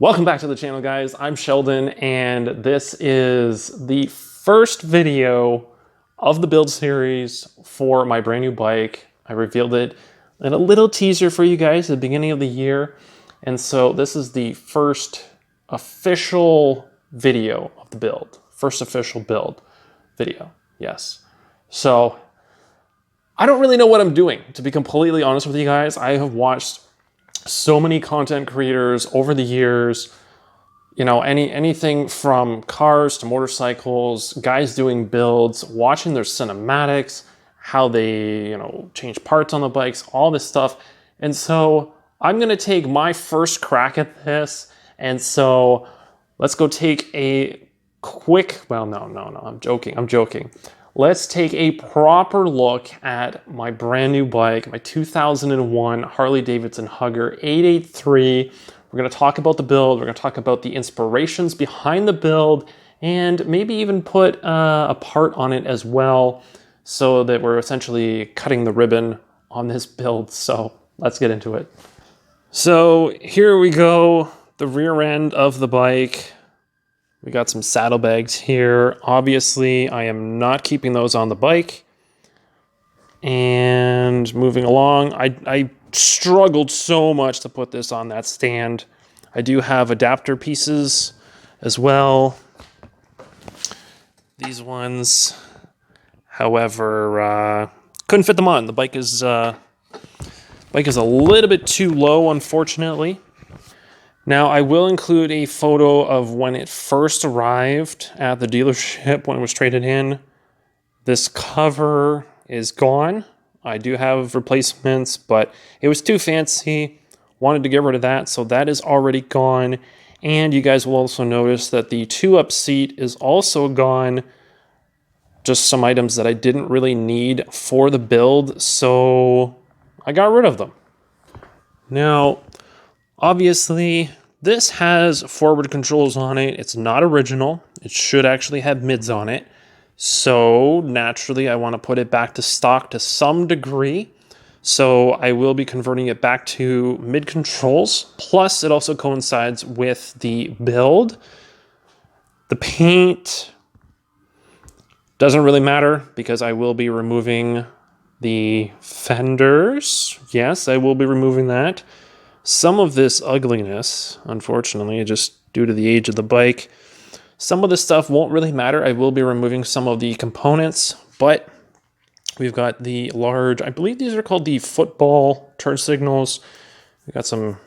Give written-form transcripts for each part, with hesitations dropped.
Welcome back to the channel, guys. I'm Sheldon, and this is the first video of the build series for my brand new bike. I revealed it in a little teaser for you guys at the beginning of the year, and so this is the first official video of the build. First official build video, yes. So I don't really know what I'm doing, to be completely honest with you guys. I have watched so many content creators over the years, you know, anything from cars to motorcycles, guys doing builds, watching their cinematics, how they, change parts on the bikes, all this stuff. And so I'm going to take my first crack at this. And so let's go take a quick, well, no, I'm joking. Let's take a proper look at my brand new bike, my 2001 Harley-Davidson Hugger 883. We're going to talk about the build. We're going to talk about the inspirations behind the build and maybe even put a part on it as well so that we're essentially cutting the ribbon on this build. So let's get into it. So here we go, the rear end of the bike. We got some saddlebags here. Obviously, I am not keeping those on the bike. And moving along, I struggled so much to put this on that stand. I do have adapter pieces as well. These ones, however, couldn't fit them on. The bike is a little bit too low, unfortunately. Now, I will include a photo of when it first arrived at the dealership when it was traded in. This cover is gone. I do have replacements, but it was too fancy. Wanted to get rid of that, so that is already gone. And you guys will also notice that the 2-up seat is also gone. Just some items that I didn't really need for the build, so I got rid of them. Now, obviously, this has forward controls on it. It's not original. It should actually have mids on it. So naturally, I want to put it back to stock to some degree. So I will be converting it back to mid controls. Plus, it also coincides with the build. The paint doesn't really matter because I will be removing the fenders. Yes, I will be removing that. Some of this ugliness, unfortunately, just due to the age of the bike, some of this stuff won't really matter. I will be removing some of the components, but we've got the large, I believe these are called the football turn signals. We got some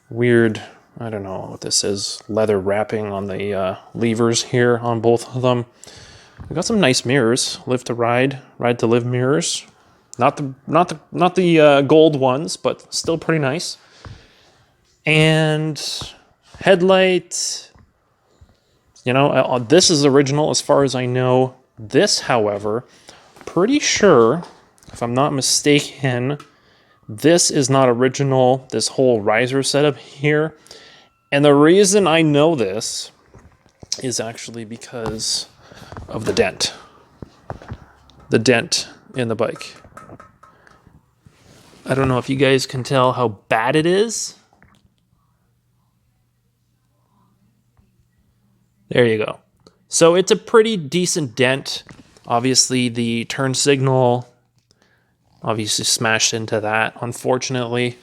weird, I don't know what this is, leather wrapping on the levers here on both of them. We got some nice mirrors, live to ride, ride to live mirrors. Not the gold ones, but still pretty nice. And headlight, this is original as far as I know. This, however, pretty sure, if I'm not mistaken, this is not original, this whole riser setup here. And the reason I know this is actually because of the dent. The dent in the bike. I don't know if you guys can tell how bad it is. There you go. So it's a pretty decent dent. Obviously, the turn signal obviously smashed into that, unfortunately.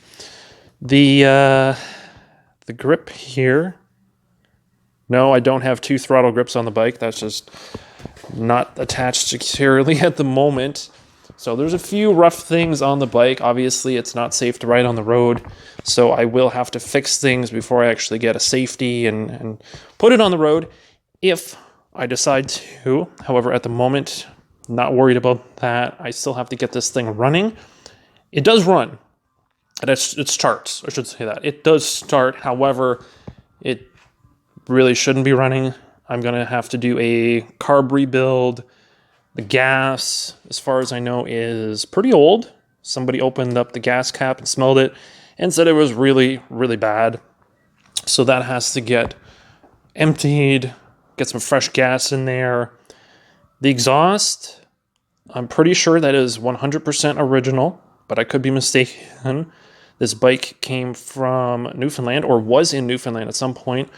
The grip here. No, I don't have 2 throttle grips on the bike. That's just not attached securely at the moment. So there's a few rough things on the bike. Obviously, it's not safe to ride on the road. So I will have to fix things before I actually get a safety and put it on the road if I decide to. However, at the moment, not worried about that. I still have to get this thing running. It does run. It starts. I should say that. It does start. However, it really shouldn't be running. I'm going to have to do a carb rebuild. The gas, as far as I know, is pretty old. Somebody opened up the gas cap and smelled it and said it was really, really bad. So that has to get emptied, get some fresh gas in there. The exhaust, I'm pretty sure that is 100% original, but I could be mistaken. This bike came from Newfoundland, or was in Newfoundland at some point.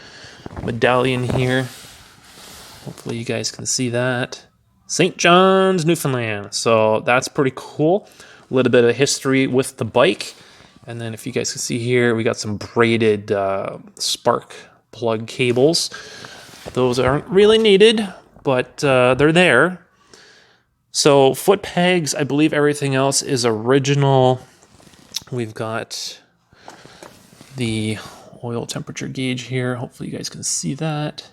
Medallion here. Hopefully you guys can see that. St. John's, Newfoundland. So that's pretty cool. A little bit of history with the bike. And then if you guys can see here, we got some braided spark plug cables. Those aren't really needed, but they're there. So foot pegs, I believe everything else is original. We've got the oil temperature gauge here. Hopefully you guys can see that.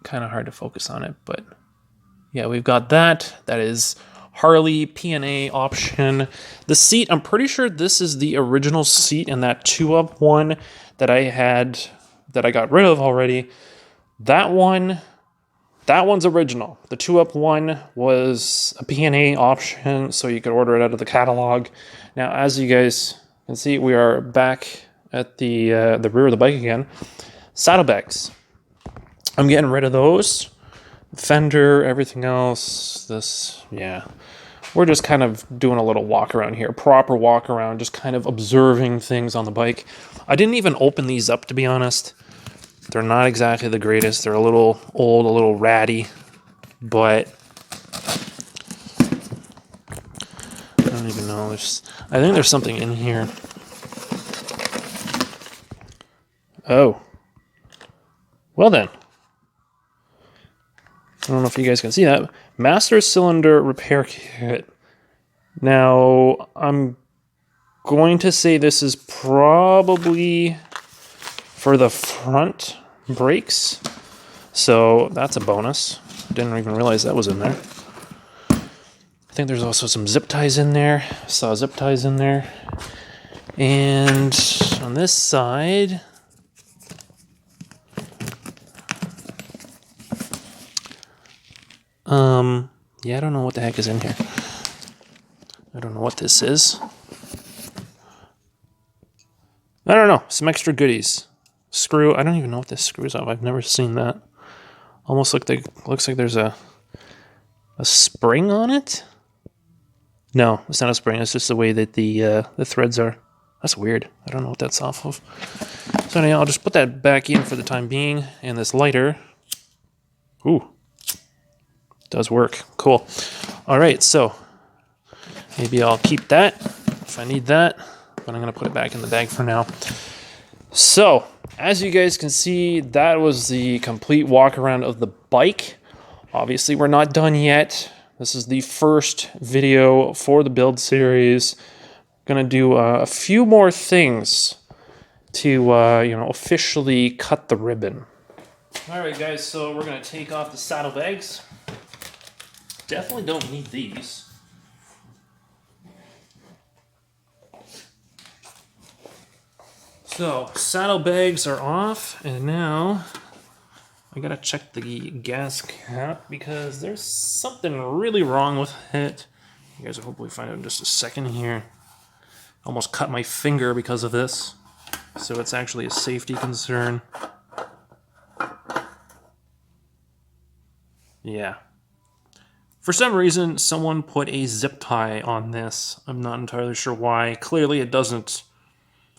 Kind of hard to focus on it, but yeah, we've got that. That is Harley P&A option. The seat, I'm pretty sure this is the original seat in that 2-up one that I had, that I got rid of already. That one's original. The 2-up one was a P&A option, so you could order it out of the catalog. Now, as you guys can see, we are back at the rear of the bike again. Saddlebags. I'm getting rid of those. Fender, everything else. This, yeah. We're just kind of doing a little walk around here. Proper walk around, just kind of observing things on the bike. I didn't even open these up, to be honest. They're not exactly the greatest. They're a little old, a little ratty. But I don't even know. I think there's something in here. Oh. Well then. I don't know if you guys can see that. Master cylinder repair kit. Now, I'm going to say this is probably for the front brakes. So that's a bonus. Didn't even realize that was in there. I think there's also some zip ties in there. Saw zip ties in there. And on this side, yeah, I don't know what the heck is in here. I don't know what this is. I don't know. Some extra goodies. Screw. I don't even know what this screws up. I've never seen that. Almost looks like there's a spring on it. No, it's not a spring. It's just the way that the threads are. That's weird. I don't know what that's off of. So anyhow, I'll just put that back in for the time being. And this lighter. Ooh. Does work. Cool. All right, so maybe I'll keep that if I need that, but I'm going to put it back in the bag for now. So, as you guys can see, that was the complete walk around of the bike. Obviously, we're not done yet. This is the first video for the build series. Going to do a few more things to officially cut the ribbon. All right, guys, so we're going to take off the saddlebags. Definitely don't need these. So, saddlebags are off, and now I gotta check the gas cap because there's something really wrong with it. You guys will hopefully find out in just a second here. Almost cut my finger because of this, so it's actually a safety concern. Yeah. For some reason, someone put a zip tie on this. I'm not entirely sure why. Clearly it doesn't,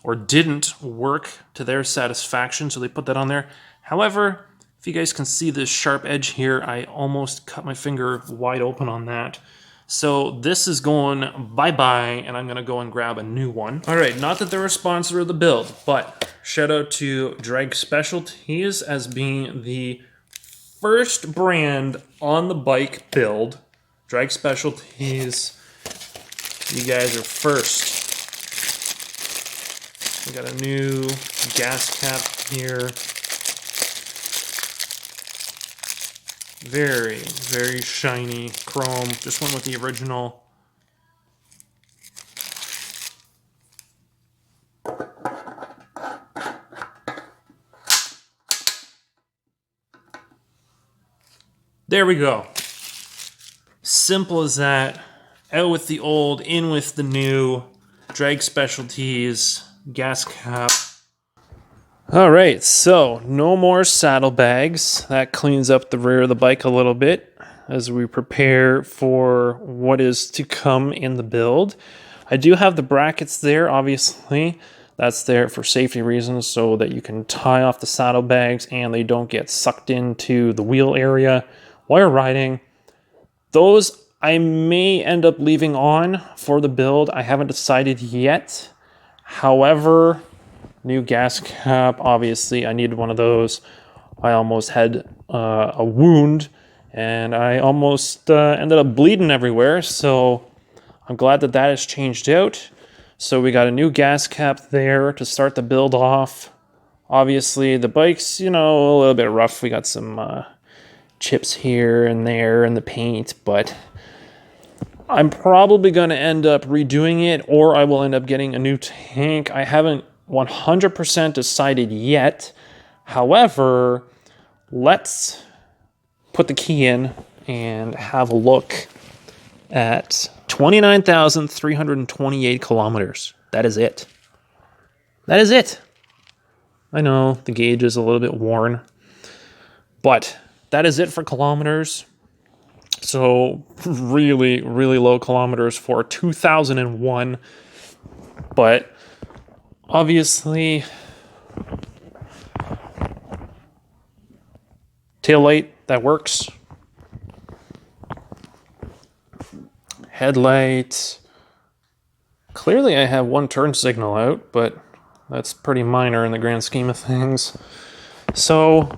or didn't work to their satisfaction, so they put that on there. However, if you guys can see this sharp edge here, I almost cut my finger wide open on that. So this is going bye-bye, and I'm going to go and grab a new one. All right, not that they're a sponsor of the build, but shout out to Drag Specialties as being the first brand on the bike build. Drag Specialties, you guys are first. We got a new gas cap here. Very, very shiny chrome. Just went with the original. There we go. Simple as that. Out with the old, in with the new. Drag Specialties, gas cap. All right, so no more saddlebags. That cleans up the rear of the bike a little bit as we prepare for what is to come in the build. I do have the brackets there, obviously. That's there for safety reasons so that you can tie off the saddlebags and they don't get sucked into the wheel area while you're riding. Those I may end up leaving on for the build. I haven't decided yet. However, new gas cap, obviously I needed one of those. I almost had a wound and I almost ended up bleeding everywhere. So I'm glad that that has changed out. So we got a new gas cap there to start the build off. Obviously the bike's, you know, a little bit rough. We got some chips here and there in the paint, but I'm probably going to end up redoing it, or I will end up getting a new tank. I haven't 100% decided yet. However, let's put the key in and have a look at 29,328 kilometers. That is it. That is it. I know the gauge is a little bit worn, but that is it for kilometers. So really, really low kilometers for 2001. But obviously, tail light, that works. Headlight. Clearly I have one turn signal out, but that's pretty minor in the grand scheme of things. So,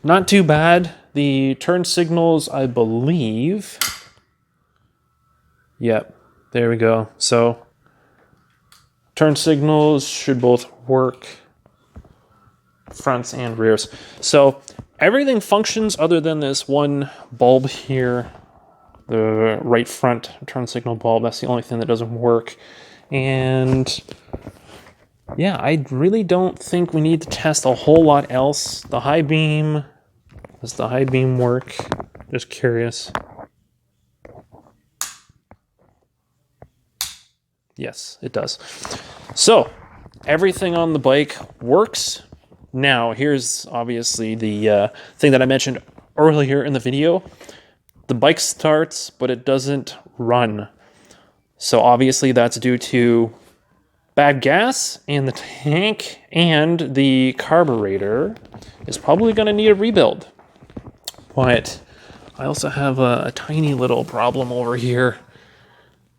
not too bad. The turn signals, I believe. Yep, there we go. So, turn signals should both work, fronts and rears. So, everything functions other than this one bulb here, the right front turn signal bulb. That's the only thing that doesn't work. And yeah, I really don't think we need to test a whole lot else. The high beam, does the high beam work? Just curious. Yes, it does. So, everything on the bike works. Now, here's obviously the thing that I mentioned earlier in the video. The bike starts, but it doesn't run. So obviously that's due to bad gas in the tank, and the carburetor is probably going to need a rebuild. But I also have a tiny little problem over here.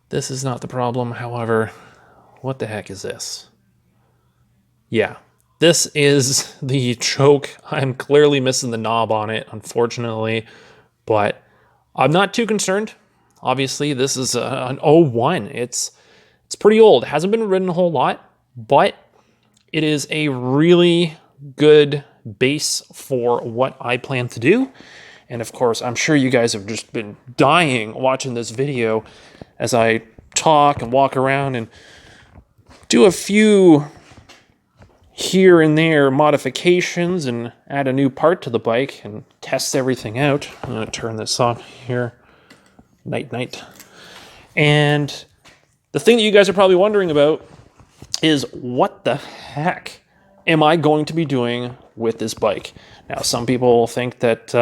This is not the problem, however. What the heck is this? Yeah, this is the choke. I'm clearly missing the knob on it, unfortunately, but I'm not too concerned. Obviously, this is an 01. It's pretty old. It hasn't been ridden a whole lot, but it is a really good base for what I plan to do. And of course, I'm sure you guys have just been dying watching this video as I talk and walk around and do a few here and there modifications and add a new part to the bike and test everything out. I'm going to turn this on here. Night. And the thing that you guys are probably wondering about is what the heck am I going to be doing with this bike? Now, some people think that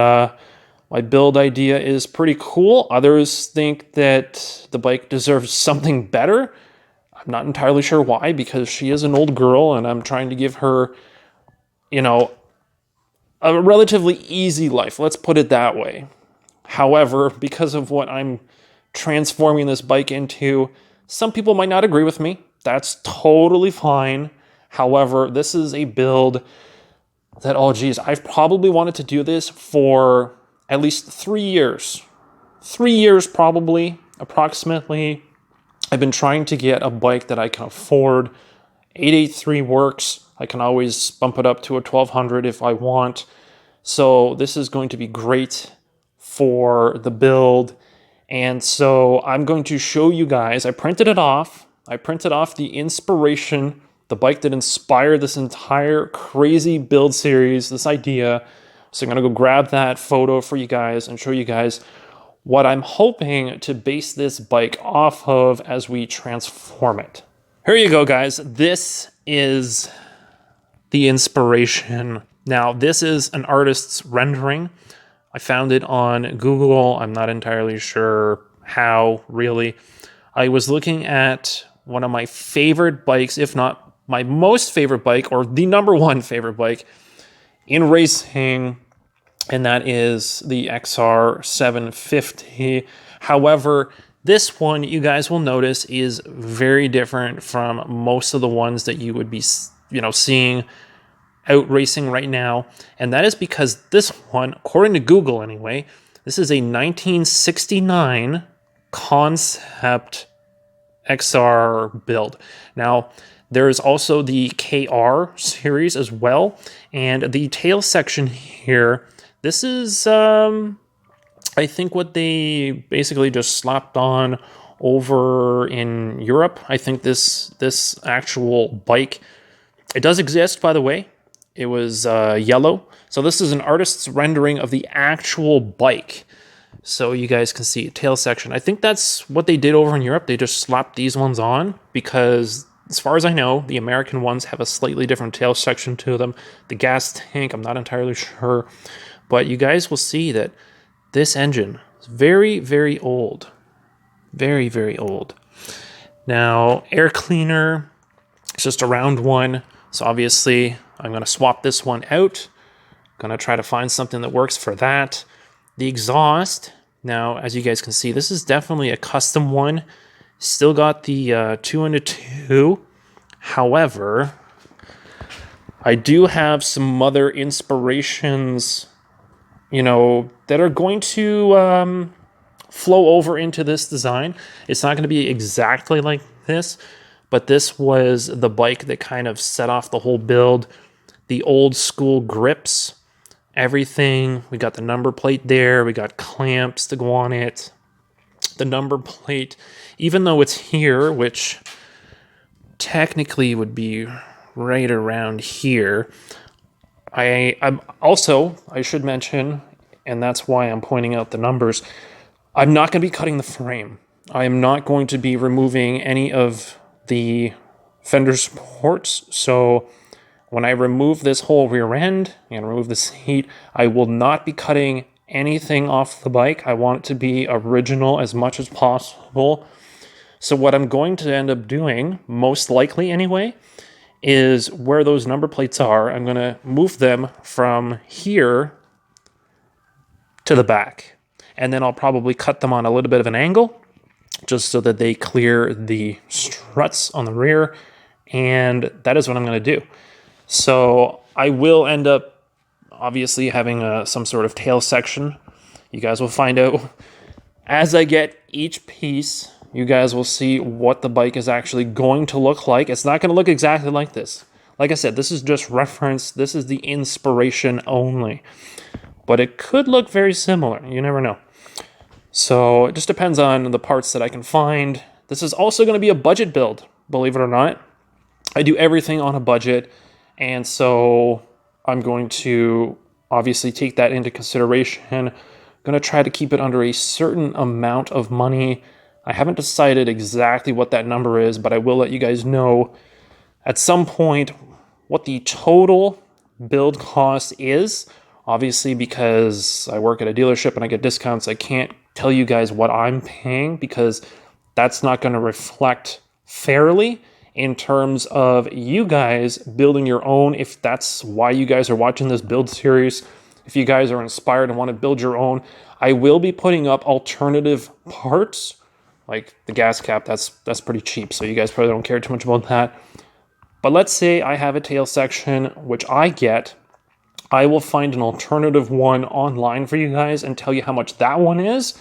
my build idea is pretty cool. Others think that the bike deserves something better. I'm not entirely sure why, because she is an old girl and I'm trying to give her, you know, a relatively easy life. Let's put it that way. However, because of what I'm transforming this bike into, some people might not agree with me. That's totally fine. However, this is a build that, oh geez, I've probably wanted to do this for at least 3 years. 3 years probably, approximately. I've been trying to get a bike that I can afford. 883 works. I can always bump it up to a 1200 if I want. So this is going to be great for the build. And so I'm going to show you guys. I printed it off. I printed off the inspiration, the bike that inspired this entire crazy build series, this idea. So I'm going to go grab that photo for you guys and show you guys what I'm hoping to base this bike off of as we transform it. Here you go, guys. This is the inspiration. Now, this is an artist's rendering. I found it on Google. I'm not entirely sure how, really. I was looking at one of my favorite bikes, if not my most favorite bike, or the number one favorite bike in racing, and that is the XR750. However, this one, you guys will notice, is very different from most of the ones that you would be, seeing out racing right now. And that is because this one, according to Google anyway, this is a 1969 concept XR build. Now, there is also the KR series as well. And the tail section here, this is, I think, what they basically just slapped on over in Europe. I think this actual bike, it does exist, by the way. It was yellow. So this is an artist's rendering of the actual bike. So you guys can see tail section. I think that's what they did over in Europe. They just slapped these ones on because, as far as I know, the American ones have a slightly different tail section to them. The gas tank, I'm not entirely sure. But you guys will see that this engine is very, very old. Very, very old. Now, air cleaner, it's just a round one. So obviously, I'm going to swap this one out. Going to try to find something that works for that. The exhaust, now, as you guys can see, this is definitely a custom one. Still got the 2 into 2. However, I do have some other inspirations, that are going to flow over into this design. It's not going to be exactly like this, but this was the bike that kind of set off the whole build. The old school grips, everything. We got the number plate there. We got clamps to go on it. The number plate, even though it's here, which technically would be right around here, I'm also, I should mention, and that's why I'm pointing out the numbers, I'm not going to be cutting the frame. I am not going to be removing any of the fender supports. So when I remove this whole rear end and remove the seat, I will not be cutting anything off the bike. I want it to be original as much as possible. So what I'm going to end up doing, most likely anyway, is where those number plates are, I'm going to move them from here to the back. And then I'll probably cut them on a little bit of an angle, just so that they clear the struts on the rear. And that is what I'm going to do. So I will end up obviously having some sort of tail section. You guys will find out as I get each piece. You guys will see what the bike is actually going to look like. It's not going to look exactly like this. Like I said, this is just reference. This is the inspiration only. But it could look very similar. You never know. So it just depends on the parts that I can find. This is also going to be a budget build, believe it or not. I do everything on a budget. And so I'm going to obviously take that into consideration. I'm going to try to keep it under a certain amount of money. I haven't decided exactly what that number is, but I will let you guys know at some point what the total build cost is. Obviously, because I work at a dealership and I get discounts, I can't tell you guys what I'm paying because that's not going to reflect fairly in terms of you guys building your own. If that's why you guys are watching this build series, if you guys are inspired and want to build your own, I will be putting up alternative parts. Like the gas cap, that's pretty cheap, so you guys probably don't care too much about that. But let's say I have a tail section, which I get. I will find an alternative one online for you guys and tell you how much that one is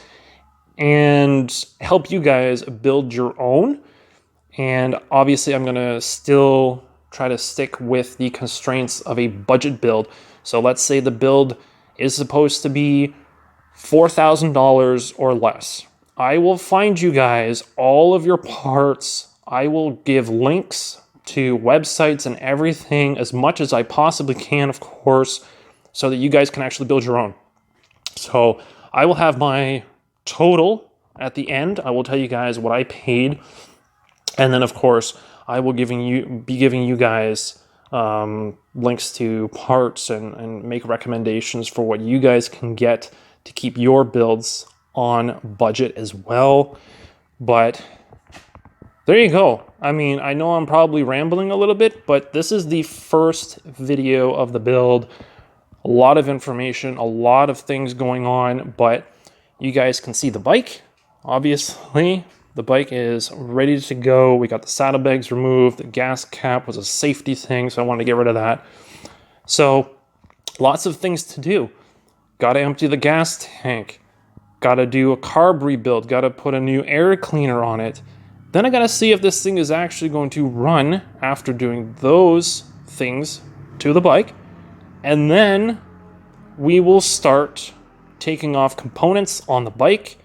and help you guys build your own. And obviously, I'm going to still try to stick with the constraints of a budget build. So let's say the build is supposed to be $4,000 or less. I will find you guys all of your parts. I will give links to websites and everything as much as I possibly can, of course, so that you guys can actually build your own. So I will have my total at the end. I will tell you guys what I paid. And then, of course, I will be giving you guys links to parts and make recommendations for what you guys can get to keep your builds on budget as well. But there you go. I mean, I know I'm probably rambling a little bit, but this is the first video of the build. A lot of information, a lot of things going on, but you guys can see the bike. Obviously, the bike is ready to go. We got the saddlebags removed. The gas cap was a safety thing, so I wanted to get rid of that. So, lots of things to do. Got to empty the gas tank. Got to do a carb rebuild. Got to put a new air cleaner on it. Then I got to see if this thing is actually going to run after doing those things to the bike. And then we will start taking off components on the bike.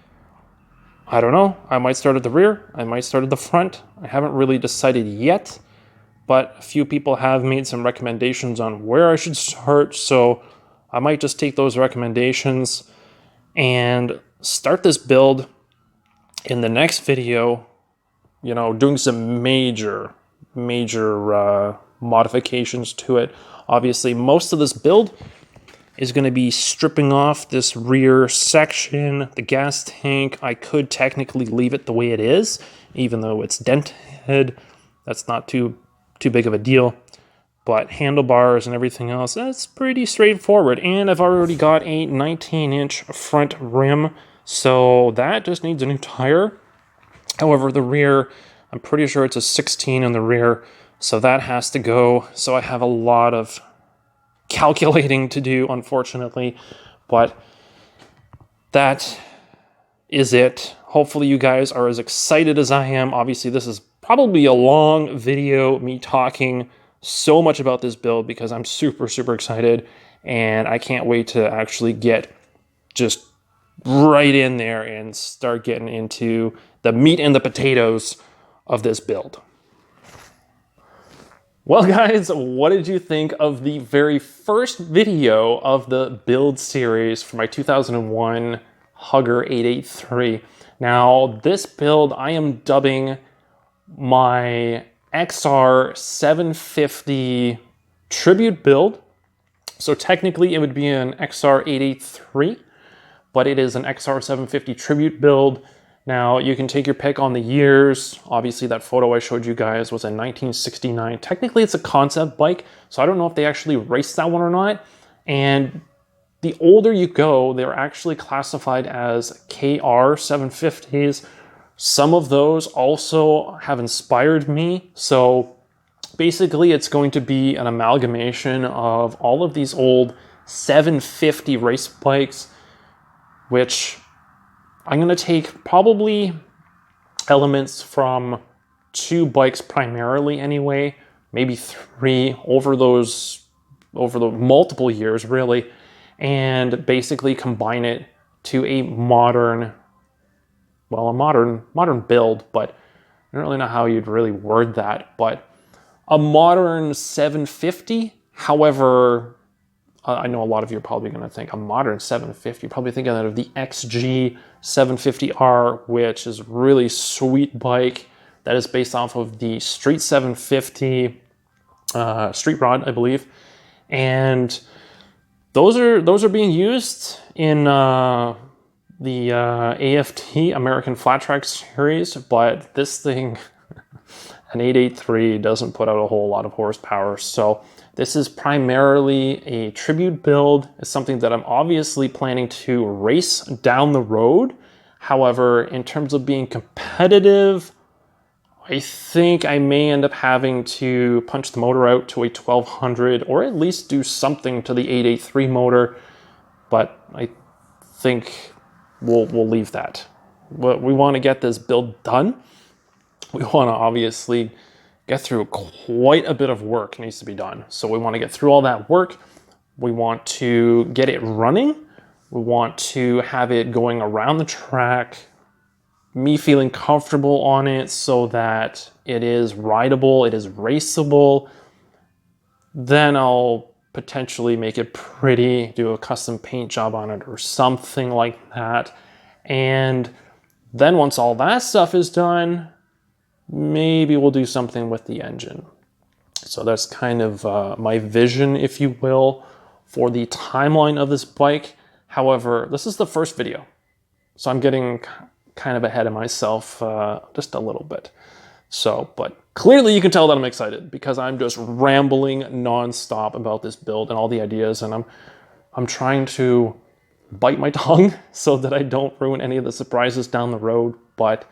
I don't know. I might start at the rear. I might start at the front. I haven't really decided yet, but a few people have made some recommendations on where I should start. So I might just take those recommendations and start this build in the next video, you know, doing some major modifications to it. Obviously, most of this build is going to be stripping off this rear section, the gas tank. I could technically leave it the way it is, even though it's dented. That's not too big of a deal. But handlebars and everything else, that's pretty straightforward. And I've already got a 19-inch front rim, so that just needs a new tire. However, the rear, I'm pretty sure it's a 16 in the rear, so that has to go. So I have a lot of calculating to do, unfortunately, but that is it. Hopefully you guys are as excited as I am. Obviously, this is probably a long video, me talking so much about this build because I'm super excited, and I can't wait to actually get just right in there and start getting into the meat and the potatoes of this build. Well, guys, what did you think of the very first video of the build series for my 2001 Hugger 883? Now, this build I am dubbing my XR750 tribute build. So technically it would be an XR883, but it is an XR750 tribute build. Now, you can take your pick on the years. Obviously, that photo I showed you guys was in 1969. Technically, it's a concept bike, so I don't know if they actually raced that one or not. And the older you go, they're actually classified as KR750s. Some of those also have inspired me. So basically, it's going to be an amalgamation of all of these old 750 race bikes, which I'm going to take probably elements from 2 bikes primarily anyway, maybe 3 over the multiple years really, and basically combine it to a modern build, but I don't really know how you'd really word that, but a modern 750. However, I know a lot of you are probably going to think a modern 750. You're probably thinking of the XG750R, which is a really sweet bike that is based off of the Street 750 Street Rod, I believe. And those are being used in the AFT, American Flat Track Series, but this thing, an 883, doesn't put out a whole lot of horsepower. So this is primarily a tribute build. It's something that I'm obviously planning to race down the road. However, in terms of being competitive, I think I may end up having to punch the motor out to a 1200 or at least do something to the 883 motor, but I think we'll leave that. But we want to get this build done. We want to obviously get through quite a bit of work needs to be done. So we want to get through all that work. We want to get it running. We want to have it going around the track, me feeling comfortable on it so that it is rideable, it is raceable. Then I'll potentially make it pretty, do a custom paint job on it or something like that. And then once all that stuff is done, maybe we'll do something with the engine. So that's kind of my vision, if you will, for the timeline of this bike. However, this is the first video, so I'm getting kind of ahead of myself just a little bit. So, but clearly you can tell that I'm excited because I'm just rambling nonstop about this build and all the ideas, and I'm trying to bite my tongue so that I don't ruin any of the surprises down the road. But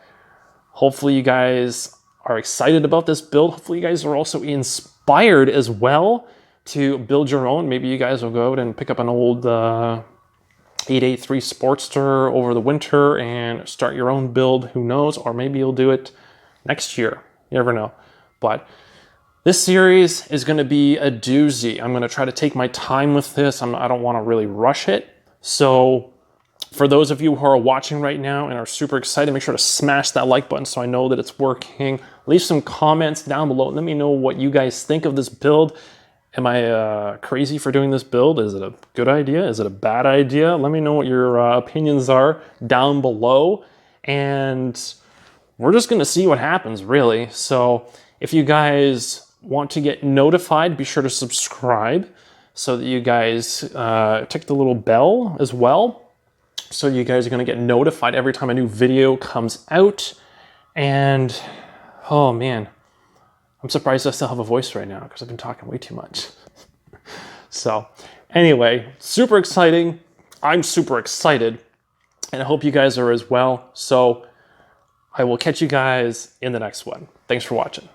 hopefully you guys are excited about this build. Hopefully you guys are also inspired as well to build your own. Maybe you guys will go out and pick up an old 883 Sportster over the winter and start your own build. Who knows? Or maybe you'll do it next year. You never know. But this series is going to be a doozy. I'm going to try to take my time with this. I don't want to really rush it. So for those of you who are watching right now and are super excited, make sure to smash that like button so I know that it's working. Leave some comments down below. Let me know what you guys think of this build. Am I crazy for doing this build? Is it a good idea? Is it a bad idea? Let me know what your opinions are down below. And we're just going to see what happens, really. So if you guys want to get notified, be sure to subscribe so that you guys tick the little bell as well. So you guys are going to get notified every time a new video comes out. And, oh man, I'm surprised I still have a voice right now because I've been talking way too much. So anyway, super exciting. I'm super excited. And I hope you guys are as well. So I will catch you guys in the next one. Thanks for watching.